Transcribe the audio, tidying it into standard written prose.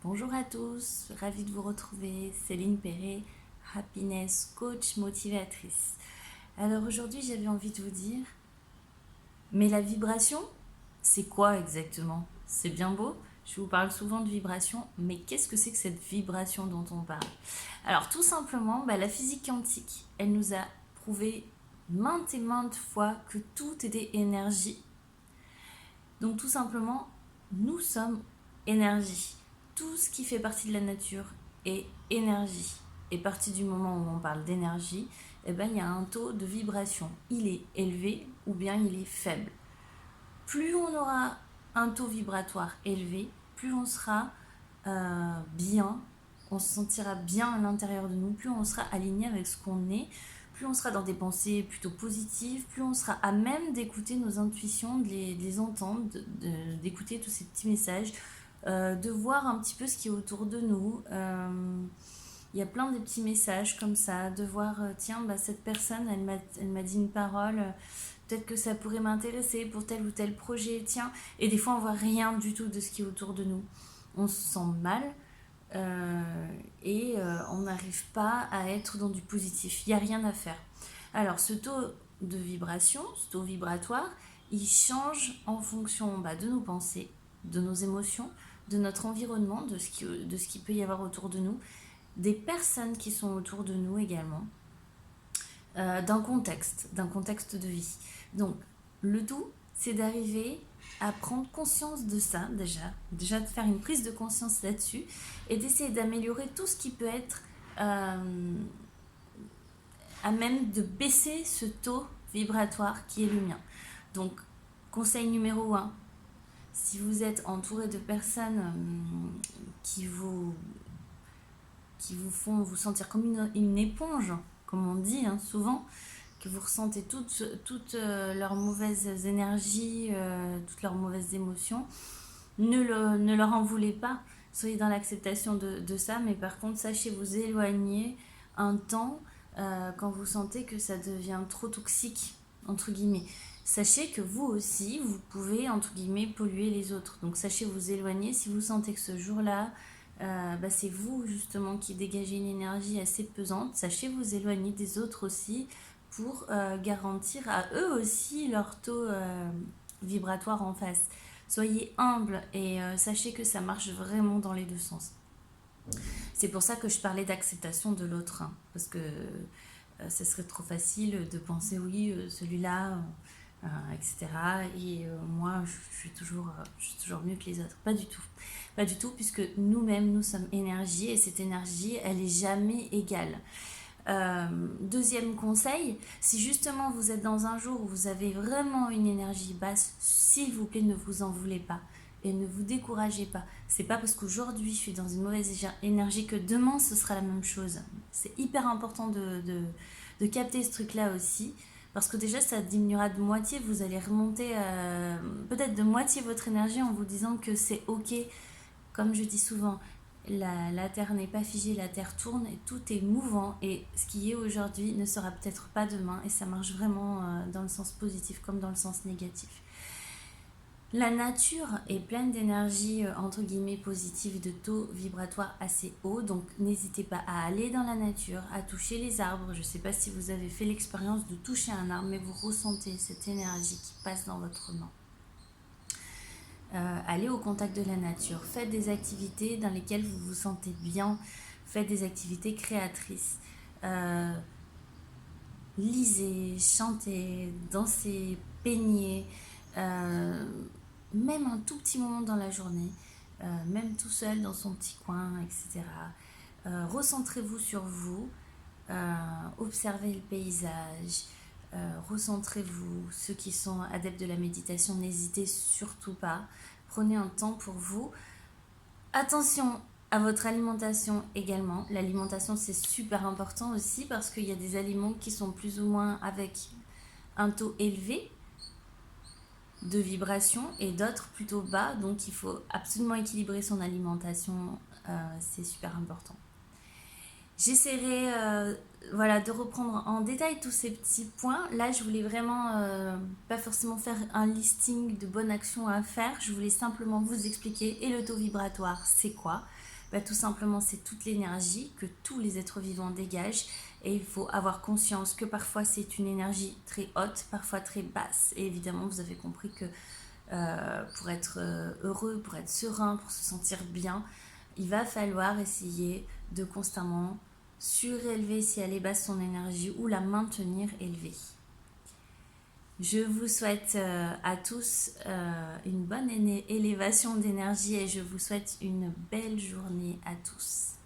Bonjour à tous, ravie de vous retrouver, Céline Perret, Happiness Coach Motivatrice. Alors aujourd'hui j'avais envie de vous dire, mais la vibration, c'est quoi exactement? C'est bien beau, je vous parle souvent de vibration, mais qu'est-ce que c'est que cette vibration dont on parle? Alors tout simplement, la physique quantique, elle nous a prouvé maintes et maintes fois que tout était énergie. Donc tout simplement, nous sommes énergie. Tout ce qui fait partie de la nature est énergie. Et à partir du moment où on parle d'énergie, il y a un taux de vibration. Il est élevé ou bien il est faible. Plus on aura un taux vibratoire élevé, plus on sera bien, on se sentira bien à l'intérieur de nous, plus on sera aligné avec ce qu'on est, plus on sera dans des pensées plutôt positives, plus on sera à même d'écouter nos intuitions, de les entendre, d'écouter tous ces petits messages, de voir un petit peu ce qui est autour de nous. Il y a plein de petits messages comme ça, de voir, tiens, cette personne, elle m'a dit une parole, peut-être que ça pourrait m'intéresser pour tel ou tel projet, tiens. Et des fois, on voit rien du tout de ce qui est autour de nous. On se sent mal, on n'arrive pas à être dans du positif. Il n'y a rien à faire. Alors, ce taux de vibration, ce taux vibratoire, il change en fonction de nos pensées, de nos émotions, de notre environnement, de ce qui peut y avoir autour de nous, des personnes qui sont autour de nous également, d'un contexte de vie. Donc, le tout, c'est d'arriver à prendre conscience de ça déjà de faire une prise de conscience là-dessus et d'essayer d'améliorer tout ce qui peut être à même de baisser ce taux vibratoire qui est le mien. Donc, conseil numéro 1, si vous êtes entouré de personnes qui vous font vous sentir comme une éponge, comme on dit souvent, que vous ressentez toutes leurs mauvaises énergies, toutes leurs mauvaises émotions, ne leur en voulez pas. Soyez dans l'acceptation de ça, mais par contre, sachez vous éloigner un temps quand vous sentez que ça devient trop toxique, entre guillemets. Sachez que vous aussi, vous pouvez, entre guillemets, polluer les autres. Donc sachez vous éloigner si vous sentez que ce jour-là, c'est vous justement qui dégagez une énergie assez pesante. Sachez vous éloigner des autres aussi pour garantir à eux aussi leur taux vibratoire en face. Soyez humble et sachez que ça marche vraiment dans les deux sens. C'est pour ça que je parlais d'acceptation de l'autre, parce que ce serait trop facile de penser oui, celui-là, etc. Et moi, je suis toujours mieux que les autres. Pas du tout. Pas du tout, puisque nous-mêmes, nous sommes énergie et cette énergie, elle est jamais égale. Deuxième conseil, si justement vous êtes dans un jour où vous avez vraiment une énergie basse, s'il vous plaît, ne vous en voulez pas et ne vous découragez pas. C'est pas parce qu'aujourd'hui je suis dans une mauvaise énergie que demain ce sera la même chose. C'est hyper important de capter ce truc-là aussi. Parce que déjà, ça diminuera de moitié. Vous allez remonter peut-être de moitié votre énergie en vous disant que c'est ok. Comme je dis souvent, la Terre n'est pas figée, la Terre tourne et tout est mouvant. Et ce qui est aujourd'hui ne sera peut-être pas demain. Et ça marche vraiment dans le sens positif comme dans le sens négatif. La nature est pleine d'énergie entre guillemets positive, de taux vibratoire assez haut, donc n'hésitez pas à aller dans la nature, à toucher les arbres. Je ne sais pas si vous avez fait l'expérience de toucher un arbre, mais vous ressentez cette énergie qui passe dans votre main. Allez au contact de la nature, faites des activités dans lesquelles vous vous sentez bien, faites des activités créatrices. Lisez, chantez, dansez, peignez, même un tout petit moment dans la journée, même tout seul dans son petit coin, etc. Recentrez-vous sur vous, observez le paysage, recentrez-vous. Ceux qui sont adeptes de la méditation, n'hésitez surtout pas. Prenez un temps pour vous. Attention à votre alimentation également. L'alimentation, c'est super important aussi parce qu'il y a des aliments qui sont plus ou moins avec un taux élevé de vibration et d'autres plutôt bas. Donc, il faut absolument équilibrer son alimentation. C'est super important. J'essaierai voilà, de reprendre en détail tous ces petits points. Là, je voulais vraiment pas forcément faire un listing de bonnes actions à faire. Je voulais simplement vous expliquer. Et le taux vibratoire, c'est quoi? Bah, tout simplement, c'est toute l'énergie que tous les êtres vivants dégagent. Et il faut avoir conscience que parfois, c'est une énergie très haute, parfois très basse. Et évidemment, vous avez compris que pour être heureux, pour être serein, pour se sentir bien, il va falloir essayer de constamment surélever si elle est basse son énergie ou la maintenir élevée. Je vous souhaite à tous une bonne élévation d'énergie et je vous souhaite une belle journée à tous.